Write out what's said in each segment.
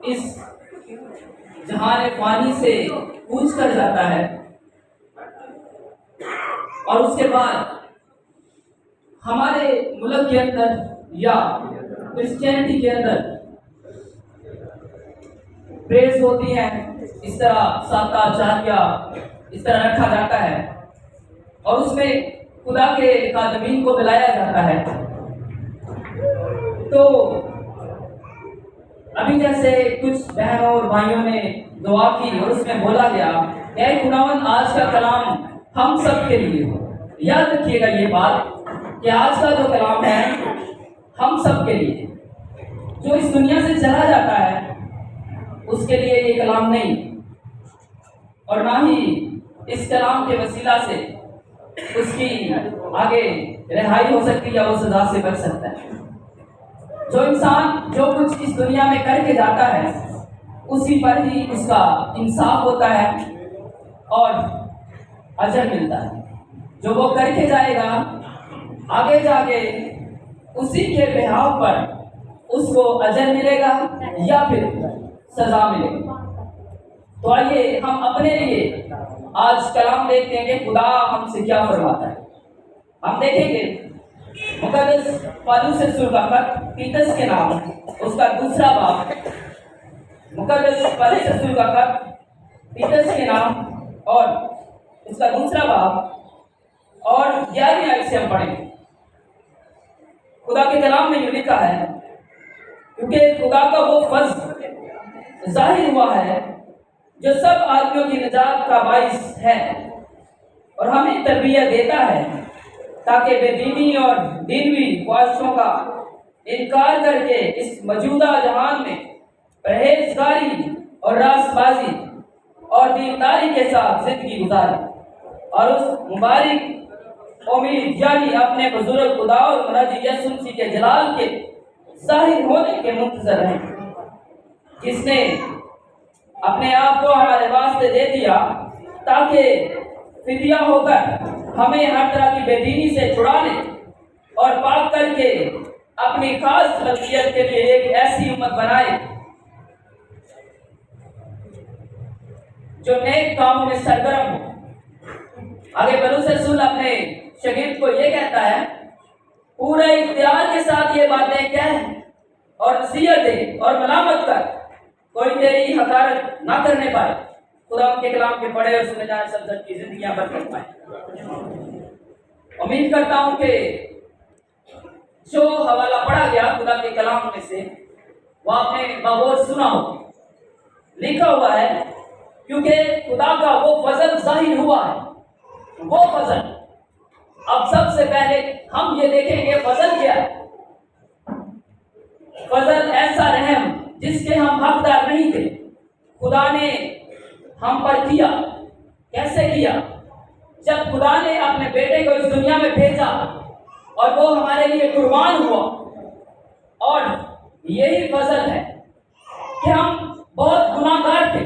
اس جہان فانی سے کوچ کر جاتا ہے اور اس کے بعد ہمارے ملک کے اندر یا کرسچینٹی کے اندر پریز ہوتی ہیں، اس طرح ساتا چاریہ اس طرح رکھا جاتا ہے اور اس میں خدا کے خادمین کو بلایا جاتا ہے۔ تو ابھی جیسے کچھ بہنوں اور بھائیوں نے دعا کی اور اس میں بولا گیا اے خداوند آج کا کلام ہم سب کے لیے ہو۔ یاد رکھیے گا یہ بات کہ آج کا جو کلام ہے ہم سب کے لیے، جو اس دنیا سے چلا جاتا ہے اس کے لیے یہ کلام نہیں، اور نہ ہی اس کلام کے وسیلہ سے اس کی آگے رہائی ہو سکتی یا وہ سزا سے بچ سکتا ہے۔ جو انسان جو کچھ اس دنیا میں کر کے جاتا ہے اسی پر ہی اس کا انصاف ہوتا ہے اور اجر ملتا ہے۔ جو وہ کر کے جائے گا آگے جا کے اسی کے بہاؤ پر اس کو اجر ملے گا یا پھر سزا ملے گی۔ تو آئیے ہم اپنے لیے آج کلام دیکھتے ہیں کہ خدا ہم سے کیا فرماتا ہے۔ ہم دیکھیں گے مقدس پالوس رسول کا خط تیتس کے نام اس کا دوسرا باب، مقدس پالوس رسول کا خط تیتس کے نام اور اس کا دوسرا باب اور 11ویں آیت سے ہم پڑھیں گے۔ خدا کے کلام میں یہ لکھا ہے کیونکہ خدا کا وہ فضل ظاہر ہوا ہے جو سب آدمیوں کی نجات کا باعث ہے اور ہمیں تربیت دیتا ہے تاکہ بے دینی اور دینوی خواہشوں کا انکار کر کے اس موجودہ جہان میں پرہیزگاری اور راست بازی اور دینداری کے ساتھ زندگی گزارے اور اس مبارک امید یعنی اپنے بزرگ خدا اور مرجع یسوع مسیح کے جلال کے ظاہر ہونے کے منتظر رہیں، جس نے اپنے آپ کو ہمارے واسطے دے دیا تاکہ فدیہ ہو کر ہمیں ہر طرح کی بے دینی سے چھڑا لے اور پاک کر کے اپنی خاص ملکیت کے لیے ایک ایسی امت بنائے جو نیک کاموں میں سرگرم ہو۔ آگے پالوس رسول اپنے شاگرد کو یہ کہتا ہے پورے اختیار کے ساتھ یہ باتیں کہہ اور نصیحت دے اور ملامت کر، کوئی تیری حقارت نہ کرنے پائے۔ خدا ان کے کلام کے پڑھے اور سنے جانے سب کی زندگیاں برکت پائے۔ امید کرتا ہوں کہ جو حوالہ پڑھا گیا خدا کے کلام میں سے وہ آپ نے بغور سنا ہو، لکھا ہوا ہے کیونکہ خدا کا وہ فضل ظاہر ہوا ہے، وہ فضل۔ اب سب سے پہلے ہم یہ دیکھیں گے فضل کیا ہے۔ فضل ایسا رحم جس کے ہم حقدار نہیں تھے، خدا نے ہم پر کیا۔ کیسے کیا؟ جب خدا نے اپنے بیٹے کو اس دنیا میں بھیجا اور وہ ہمارے لیے قربان ہوا، اور یہی فضل ہے کہ ہم بہت گناہ گار تھے،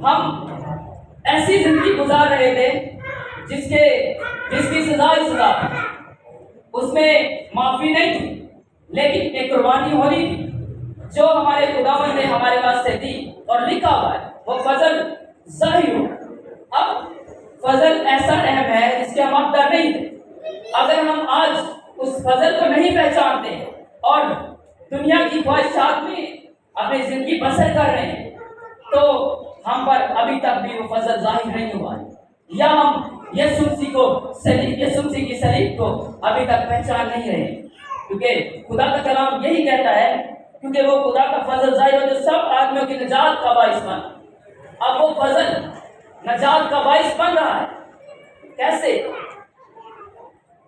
ہم ایسی زندگی گزار رہے تھے جس کی سزا تھی، اس میں معافی نہیں تھی، لیکن ایک قربانی ہونی تھی جو ہمارے خداوند نے ہمارے واسطے دی، اور لکھا ہوا ہے وہ فضل ظاہر ہو۔ اب فضل ایسا رحم ہے جس کے ہم حقدار نہیں تھے۔ اگر ہم آج اس فضل کو نہیں پہچانتے اور دنیا کی خواہشات میں اپنی زندگی بسر کر رہے ہیں تو ہم پر ابھی تک بھی وہ فضل ظاہر نہیں ہوا ہے، یا ہم یسوع مسیح کی صلیب کو ابھی تک پہچان نہیں رہے، کیونکہ خدا کا کلام یہی کہتا ہے کیونکہ وہ خدا کا فضل ظاہر ہو جو سب آدمیوں کی نجات کا باعث بنا۔ اب وہ فضل نجات کا باعث بن رہا ہے۔ کیسے؟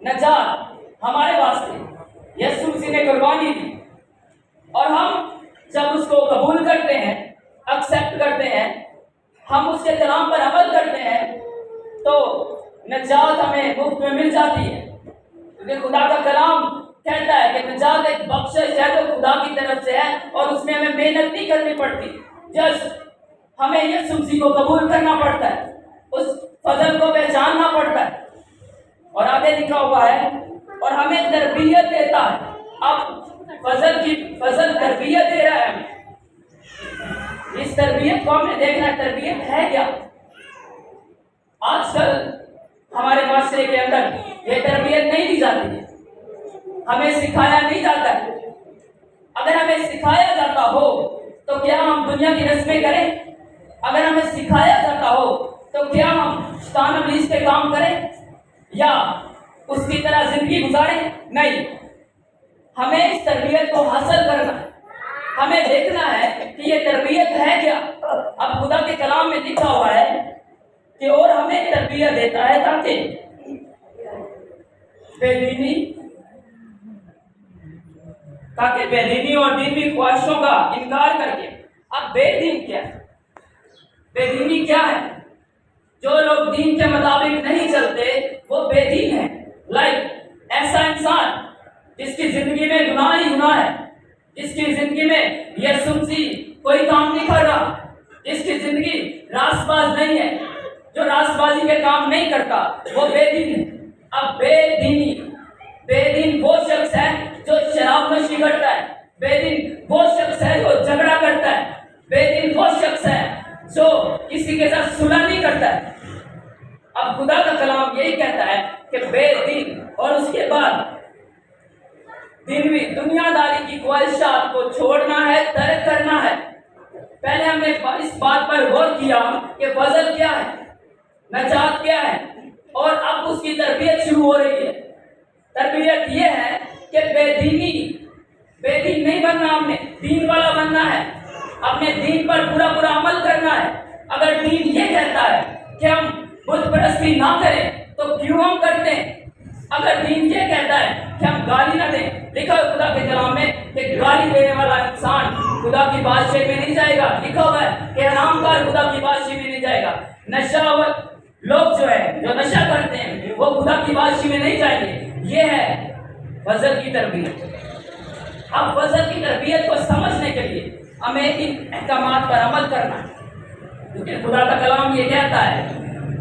نجات ہمارے واسطے یسوع مسیح نے قربانی دی، اور ہم جب اس کو قبول کرتے ہیں، ایکسیپٹ کرتے ہیں، ہم اس کے کلام پر عمل کرتے ہیں تو نجات ہمیں مفت میں مل جاتی ہے، کیونکہ خدا کا کلام کہتا ہے کہ نجات ایک بخشش ہے جو خدا کی طرف سے ہے اور اس میں ہمیں محنت نہیں کرنی پڑتی، جسٹ ہمیں یسوع مسیح کو قبول کرنا پڑتا ہے، اس فضل کو پہچاننا پڑتا ہے۔ اور آگے لکھا ہوا ہے اور ہمیں تربیت دیتا ہے۔ اب فضل تربیت دے رہا ہے ہمیں، تربیت کو ہم نے دیکھنا ہے، تربیت ہے کیا؟ آج کل ہمارے معاشرے کے اندر یہ تربیت نہیں دی جاتی ہے، ہمیں سکھایا نہیں جاتا ہے۔ اگر ہمیں سکھایا جاتا ہو تو کیا ہم دنیا کی رسمیں کریں؟ اگر ہمیں سکھایا جاتا ہو تو کیا ہم شیطان ابلیس کے کام کریں یا اس کی طرح زندگی گزاریں؟ نہیں، ہمیں اس تربیت کو حاصل کرنا ہے، ہمیں دیکھنا ہے کہ یہ تربیت ہے کیا۔ اب خدا کے کلام میں لکھا ہوا ہے کہ اور ہمیں تربیت دیتا ہے تاکہ بے دینی اور دینی خواہشوں کا انکار کر کے۔ اب بے دین کیا ہے؟ بے دینی کیا ہے؟ جو لوگ دین کے مطابق نہیں چلتے وہ بے دین ہے۔ لائک ایسا انسان جس کی زندگی میں گناہ ہی گناہ ہے، جس کی زندگی میں یہ سنسی کوئی کام نہیں کر رہا، جس کی زندگی راست باز نہیں ہے، جو راست بازی کے کام نہیں کرتا، وہ بے دین ہے۔ اب بے دین وہ شخص ہے جو شراب نوشی کرتا ہے، بے دین وہ شخص ہے جو جھگڑا کرتا ہے، بے دین وہ شخص ہے جو کسی کے ساتھ صلح نہیں کرتا ہے۔ اب خدا کا کلام یہی کہتا ہے کہ بے دین، اور اس کے بعد دنیا داری کی خواہشات کو چھوڑنا ہے، ترک کرنا ہے۔ پہلے ہم نے اس بات پر غور کیا کہ فضل کیا ہے، نجات کیا ہے، اور اب اس کی تربیت شروع ہو رہی ہے۔ تربیت یہ ہے کہ بے دین نہیں بننا، ہم نے دین والا بننا ہے، اپنے دین پر پورا عمل کرنا ہے۔ اگر دین یہ کہتا ہے کہ ہم بت پرستی نہ کریں تو کیوں ہم کرتے ہیں؟ اگر دین یہ کہتا ہے کہ ہم گالی نہ دیں، لکھا ہے خدا کے کلام میں کہ گالی دینے والا انسان خدا کی بادشاہی میں نہیں جائے گا۔ لکھا ہوا ہے کہ حرام کار خدا کی بادشاہی میں نہیں جائے گا۔ نشہ لوگ جو نشہ کرتے ہیں وہ خدا کی بادشاہی میں نہیں جائیں گے۔ یہ ہے فضل کی تربیت۔ اب فضل کی تربیت کو سمجھنے کے لیے ہمیں ان احکامات پر عمل کرنا ہے، کیونکہ خدا کا کلام یہ کہتا ہے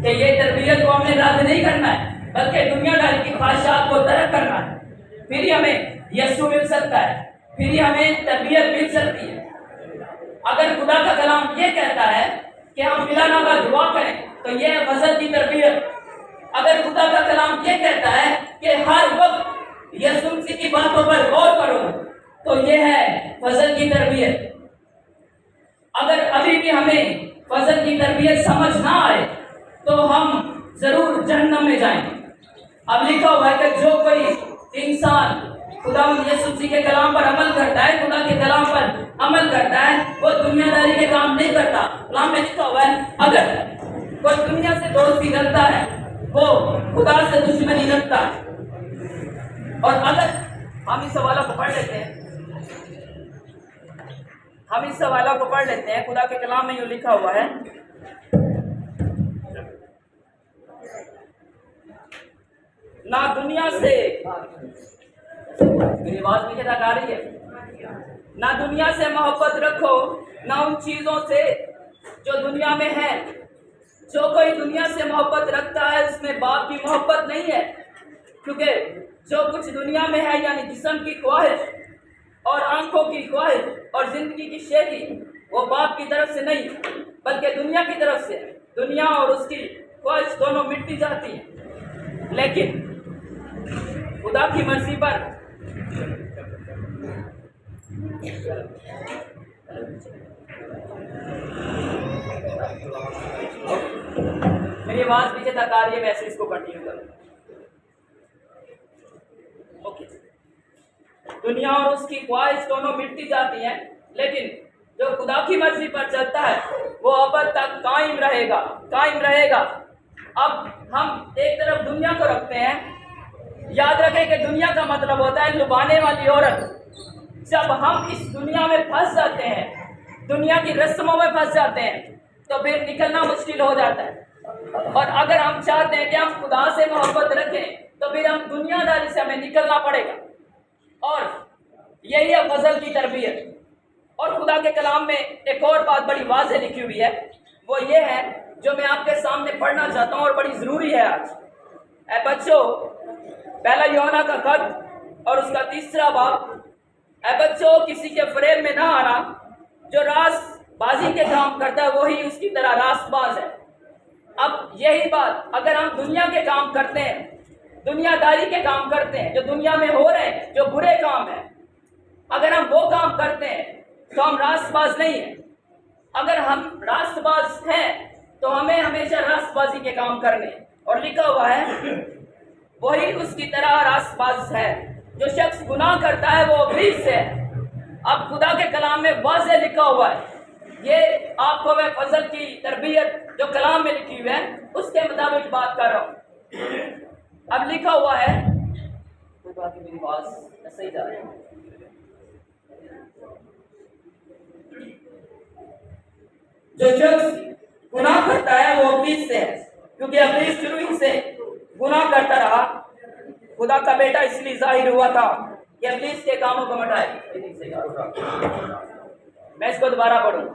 کہ یہ تربیت کو ہم نے رد نہیں کرنا ہے بلکہ دنیا داری کی خواہشات کو ترک کرنا ہے، پھر ہی ہمیں یسوع مل سکتا ہے، پھر ہی ہمیں تربیت مل سکتی ہے۔ اگر خدا کا کلام یہ کہتا ہے کہ ہم بلا ناغہ دعا کریں تو یہ ہے فضل کی تربیت۔ اگر خدا کا کلام یہ کہتا ہے کہ ہر وقت یسوع مسیح کی باتوں پر غور کرو تو یہ ہے فضل کی تربیت۔ اگر ابھی بھی ہمیں فضل کی تربیت سمجھ نہ آئے تو ہم ضرور جہنم میں جائیں گے۔ اب لکھا ہوا ہے کہ جو کوئی انسان خدا یسوع مسیح کے کلام پر عمل کرتا ہے، خدا کے کلام پر عمل کرتا ہے، وہ دنیا داری کے کام نہیں کرتا۔ کلام میں لکھا ہوا ہے اگر کوئی دنیا سے دوستی رکھتا ہے وہ خدا سے دشمنی رکھتا ہے۔ اور اگر ہم اس حوالہ کو پڑھ لیتے ہیں، خدا کے کلام میں یوں لکھا ہوا ہے، نہ دنیا سے میری آواز میں کیا آ رہی ہے، نہ دنیا سے محبت رکھو، نہ ان چیزوں سے جو دنیا میں ہے۔ جو کوئی دنیا سے محبت رکھتا ہے اس میں باپ کی محبت نہیں ہے، کیونکہ جو کچھ دنیا میں ہے یعنی جسم کی خواہش اور آنکھوں کی خواہش اور زندگی کی شیخی، وہ باپ کی طرف سے نہیں بلکہ دنیا کی طرف سے۔ دنیا اور اس کی خواہش دونوں مٹی جاتی ہیں، لیکن خدا کی مرضی پر میری آواز پیچھے تک آ رہی ہے، ویسے اس کو کنٹینیو کروں۔ اوکے، دنیا اور اس کی خواہش دونوں مٹتی جاتی ہیں، لیکن جو خدا کی مرضی پر چلتا ہے وہ ابد تک قائم رہے گا۔ اب ہم ایک طرف دنیا کو رکھتے ہیں، یاد رکھیں کہ دنیا کا مطلب ہوتا ہے لبانے والی عورت۔ جب ہم اس دنیا میں پھنس جاتے ہیں، دنیا کی رسموں میں پھنس جاتے ہیں تو پھر نکلنا مشکل ہو جاتا ہے۔ اور اگر ہم چاہتے ہیں کہ ہم خدا سے محبت رکھیں تو پھر ہم دنیا داری سے ہمیں نکلنا پڑے گا، اور یہی ہے فضل کی تربیت۔ اور خدا کے کلام میں ایک اور بات بڑی واضح لکھی ہوئی ہے، وہ یہ ہے جو میں آپ کے سامنے پڑھنا چاہتا ہوں اور بڑی ضروری ہے آج۔ اے بچوں، پہلا یوحنا کا خط اور اس کا 3 باب، اے بچوں کسی کے فریب میں نہ آنا، جو راز بازی کے کام کرتا ہے وہی اس کی طرح راست باز ہے۔ اب یہی بات اگر ہم دنیا کے کام کرتے ہیں، دنیا داری کے کام کرتے ہیں جو دنیا میں ہو رہے ہیں، جو برے کام ہیں، اگر ہم وہ کام کرتے ہیں تو ہم راست باز نہیں ہیں۔ اگر ہم راست باز ہیں تو ہمیں ہمیشہ راست بازی کے کام کرنے، اور لکھا ہوا ہے وہی اس کی طرح راست باز ہے۔ جو شخص گناہ کرتا ہے وہ ابلیس سے ہے۔ اب خدا کے کلام میں واضح لکھا ہوا ہے، یہ آپ کو میں فضل کی تربیت جو کلام میں لکھی ہوئی ہے اس کے مطابق بات کر رہا ہوں۔ اب لکھا ہوا ہے، کوئی بات نہیں، میری بات صحیح جا رہی ہے۔ جو شخص گناہ کرتا ہے وہ ابلیس سے ہے، کیونکہ ابلیس شروع ہی سے گناہ کرتا رہا۔ خدا کا بیٹا اس لیے ظاہر ہوا تھا کہ ابلیس کے کاموں کو مٹائے۔ میں اس کو دوبارہ پڑھوں۔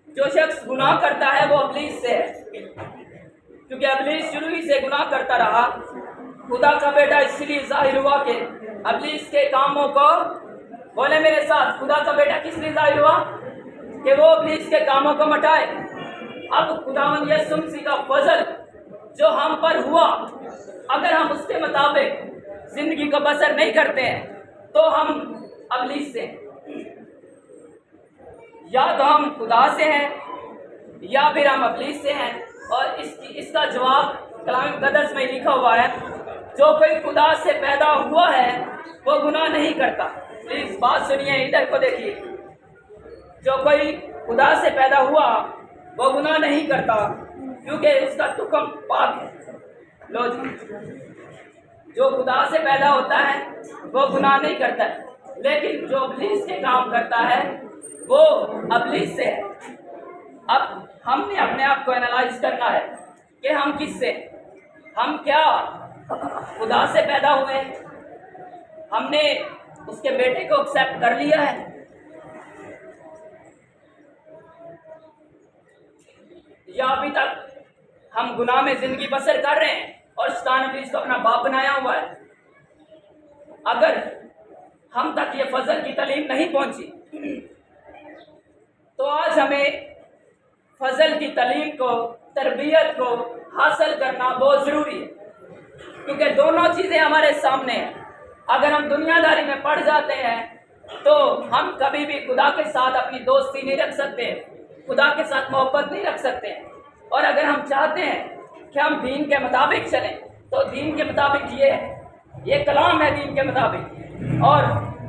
جو شخص گناہ کرتا ہے وہ ابلیس سے ہے، کیونکہ ابلیس شروع ہی سے گناہ کرتا رہا۔ خدا کا بیٹا اس لیے ظاہر ہوا کہ ابلیس کے کاموں کو، بولے میرے ساتھ، خدا کا بیٹا کس لیے ظاہر ہوا؟ کہ وہ ابلیس کے کاموں کو مٹائے۔ اب خداوند یسوع مسیح کا فضل جو ہم پر ہوا، اگر ہم اس کے مطابق زندگی کو بسر نہیں کرتے ہیں تو ہم ابلیس سے ہیں۔ یا تو ہم خدا سے ہیں یا پھر ہم ابلیس سے ہیں، اور اس کا جواب کلام مقدس میں لکھا ہوا ہے، جو کوئی خدا سے پیدا ہوا ہے وہ گناہ نہیں کرتا۔ پلیز بات سنیے، ادھر کو دیکھیے۔ جو کوئی خدا سے پیدا ہوا وہ گناہ نہیں کرتا، کیونکہ اس کا تخم پاک ہے۔ لو جی، جو خدا سے پیدا ہوتا ہے وہ گناہ نہیں کرتا ہے، لیکن جو ابلیس کے کام کرتا ہے وہ ابلیس سے ہے۔ اب ہم نے اپنے آپ کو انالائز کرنا ہے کہ ہم کس سے، ہم کیا خدا سے پیدا ہوئے، ہم نے اس کے بیٹے کو ایکسیپٹ کر لیا ہے، یا ابھی تک ہم گناہ میں زندگی بسر کر رہے ہیں اور شیطان ابلیس کو اپنا باپ بنایا ہوا ہے۔ اگر ہم تک یہ فضل کی تعلیم نہیں پہنچی تو آج ہمیں فضل کی تعلیم کو، تربیت کو حاصل کرنا بہت ضروری ہے، کیونکہ دونوں چیزیں ہمارے سامنے ہیں۔ اگر ہم دنیا داری میں پڑ جاتے ہیں تو ہم کبھی بھی خدا کے ساتھ اپنی دوستی نہیں رکھ سکتے، خدا کے ساتھ محبت نہیں رکھ سکتے۔ اور اگر ہم چاہتے ہیں کہ ہم دین کے مطابق چلیں تو دین کے مطابق یہ ہے، یہ کلام ہے دین کے مطابق، اور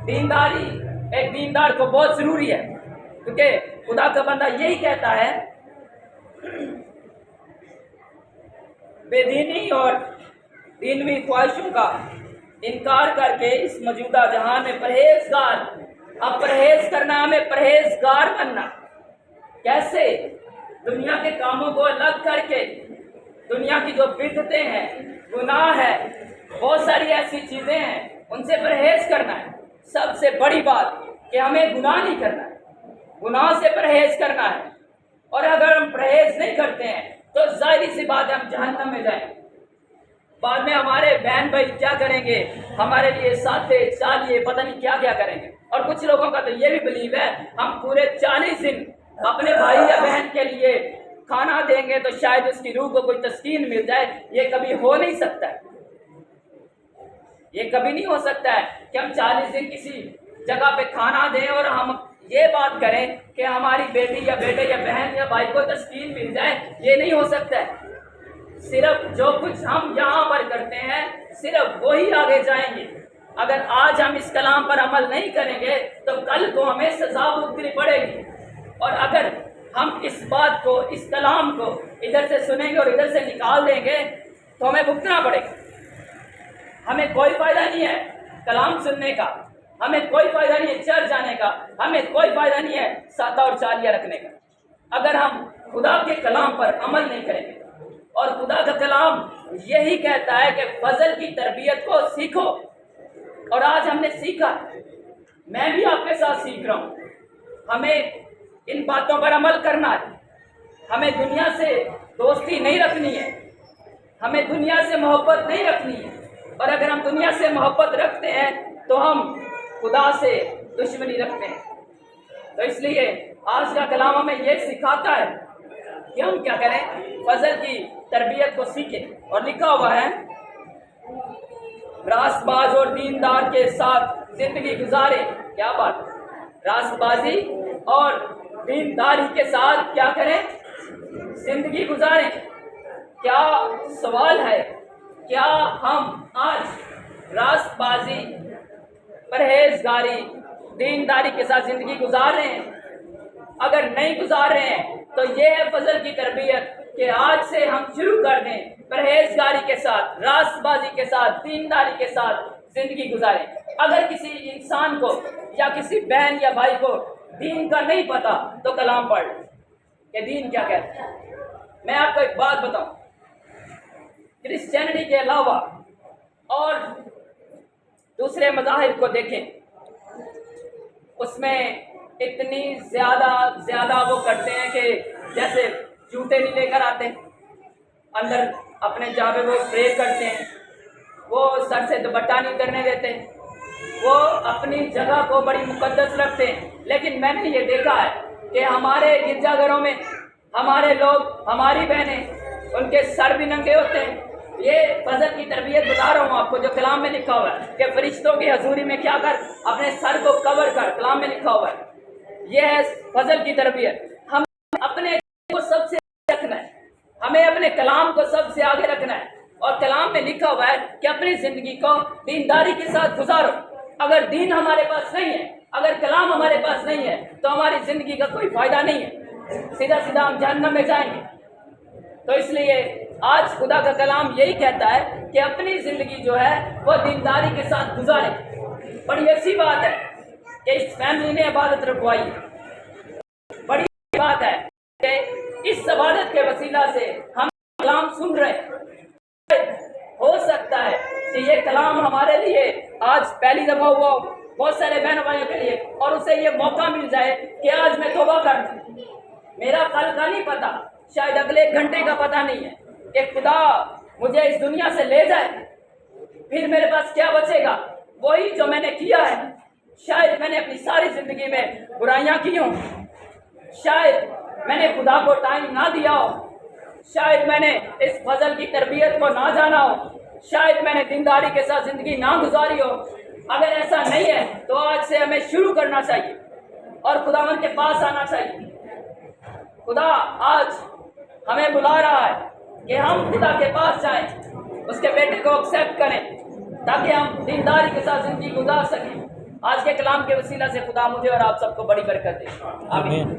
دینداری ایک دیندار کو بہت ضروری ہے، کیونکہ خدا کا بندہ یہی کہتا ہے، بے دینی اور دینوی خواہشوں کا انکار کر کے اس موجودہ جہان میں پرہیزگار، اب پرہیز کرنا، ہمیں پرہیزگار بننا۔ کیسے؟ دنیا کے کاموں کو الگ کر کے، دنیا کی جو بدعتیں ہیں، گناہ ہے، بہت ساری ایسی چیزیں ہیں، ان سے پرہیز کرنا ہے۔ سب سے بڑی بات کہ ہمیں گناہ نہیں کرنا ہے، گناہ سے پرہیز کرنا ہے۔ اور اگر ہم پرہیز نہیں کرتے ہیں تو ظاہری سی بات ہے ہم جہنم میں جائیں گے۔ بعد میں ہمارے بہن بھائی کیا کریں گے، ہمارے لیے ساتھے چالیے پتہ نہیں کیا کیا کریں گے۔ اور کچھ لوگوں کا تو یہ بھی بلیو ہے، ہم پورے 40 دن اپنے بھائی یا بہن کے لیے کھانا دیں گے تو شاید اس کی روح کو کوئی تسکین مل جائے۔ یہ کبھی ہو نہیں سکتا ہے، یہ کبھی نہیں ہو سکتا ہے کہ ہم 40 دن کسی جگہ پہ کھانا دیں اور ہم یہ بات کریں کہ ہماری بیٹی یا بیٹے یا بہن یا بھائی کو تسکین مل جائے۔ یہ نہیں ہو سکتا ہے۔ صرف جو کچھ ہم یہاں پر کرتے ہیں صرف وہی آگے جائیں گے۔ اگر آج ہم اس کلام پر عمل نہیں کریں گے تو کل کو ہمیں سزا بھگتنی پڑے گی۔ اور اگر ہم اس بات کو، اس کلام کو ادھر سے سنیں گے اور ادھر سے نکال دیں گے تو ہمیں بھگتنا پڑے گا۔ ہمیں کوئی فائدہ نہیں ہے کلام سننے کا، ہمیں کوئی فائدہ نہیں ہے چرچ جانے کا، ہمیں کوئی فائدہ نہیں ہے ساتھ اور چالیاں رکھنے کا، اگر ہم خدا کے کلام پر عمل نہیں کریں گے۔ اور خدا کا کلام یہی کہتا ہے کہ فضل کی تربیت کو سیکھو، اور آج ہم نے سیکھا، میں بھی آپ کے ساتھ سیکھ رہا ہوں۔ ہمیں ان باتوں پر عمل کرنا ہے، ہمیں دنیا سے دوستی نہیں رکھنی ہے، ہمیں دنیا سے محبت نہیں رکھنی ہے۔ اور اگر ہم دنیا سے محبت رکھتے ہیں تو ہم خدا سے دشمنی رکھتے ہیں۔ تو اس لیے آج کا کلام ہمیں یہ سکھاتا ہے کہ ہم کیا کریں، فضل کی تربیت کو سیکھیں. اور لکھا ہوا ہے راست باز اور دیندار کے ساتھ زندگی گزارے. کیا بات، راست بازی اور دینداری کے ساتھ کیا کریں، زندگی گزاریں. کیا سوال ہے، کیا ہم آج راست بازی، پرہیزگاری، دینداری کے ساتھ زندگی گزار رہے ہیں؟ اگر نہیں گزار رہے ہیں تو یہ ہے فضل کی تربیت کہ آج سے ہم شروع کر دیں پرہیزگاری کے ساتھ، راست بازی کے ساتھ، دینداری کے ساتھ زندگی گزاریں. اگر کسی انسان کو یا کسی بہن یا بھائی کو دین کا نہیں پتا تو کلام پڑھ کہ دین کیا کہتا ہے. میں آپ کو ایک بات بتاؤں، کرسچینٹی کے علاوہ اور دوسرے مذاہب کو دیکھیں، اس میں اتنی زیادہ وہ کرتے ہیں کہ جیسے جوتے نہیں لے کر آتے، اندر اپنے جہاں پہ وہ پرے کرتے ہیں، وہ سر سے دوپٹہ نہیں کرنے دیتے، وہ اپنی جگہ کو بڑی مقدس رکھتے ہیں. لیکن میں نے یہ دیکھا ہے کہ ہمارے گرجا گھروں میں ہمارے لوگ، ہماری بہنیں، ان کے سر بھی ننگے ہوتے ہیں. یہ فضل کی تربیت بتا رہا ہوں آپ کو، جو کلام میں لکھا ہوا ہے کہ فرشتوں کی حضوری میں کیا کر، اپنے سر کو کور کر. کلام میں لکھا ہوا ہے، یہ ہے فضل کی تربیت. ہم اپنے کو سب سے رکھنا ہے، ہمیں اپنے کلام کو سب سے آگے رکھنا ہے. اور کلام میں لکھا ہوا ہے کہ اپنی زندگی کو دینداری کے ساتھ گزارو. اگر دین ہمارے پاس نہیں ہے، اگر کلام ہمارے پاس نہیں ہے تو ہماری زندگی کا کوئی فائدہ نہیں ہے، سیدھا ہم جہنم میں جائیں گے. تو اس لیے آج خدا کا کلام یہی کہتا ہے کہ اپنی زندگی جو ہے وہ دینداری کے ساتھ گزاریں. بڑی اچھی بات ہے کہ اس فیملی نے عبادت رکھوائی. بڑی بات ہے کہ اس عبادت کے وسیلہ سے ہم کلام سن رہے ہیں. ہو سکتا ہے کہ یہ کلام ہمارے لیے آج پہلی دفعہ ہوا ہو، بہت سارے بہن بھائیوں کے لیے، اور اسے یہ موقع مل جائے کہ آج میں توبہ کر دوں. میرا کل کا نہیں پتا، شاید اگلے گھنٹے کا پتہ نہیں ہے کہ خدا مجھے اس دنیا سے لے جائے، پھر میرے پاس کیا بچے گا؟ وہی جو میں نے کیا ہے. شاید میں نے اپنی ساری زندگی میں برائیاں کی ہوں، شاید میں نے خدا کو ٹائم نہ دیا ہو، شاید میں نے اس فضل کی تربیت کو نہ جانا ہو، شاید میں نے دینداری کے ساتھ زندگی نہ گزاری ہو. اگر ایسا نہیں ہے تو آج سے ہمیں شروع کرنا چاہیے اور خداوند کے پاس آنا چاہیے. خدا آج ہمیں بلا رہا ہے کہ ہم خدا کے پاس جائیں، اس کے بیٹے کو ایکسیپٹ کریں تاکہ ہم دینداری کے ساتھ زندگی گزار سکیں. آج کے کلام کے وسیلہ سے خدا مجھے اور آپ سب کو بڑی برکت دے. آمین.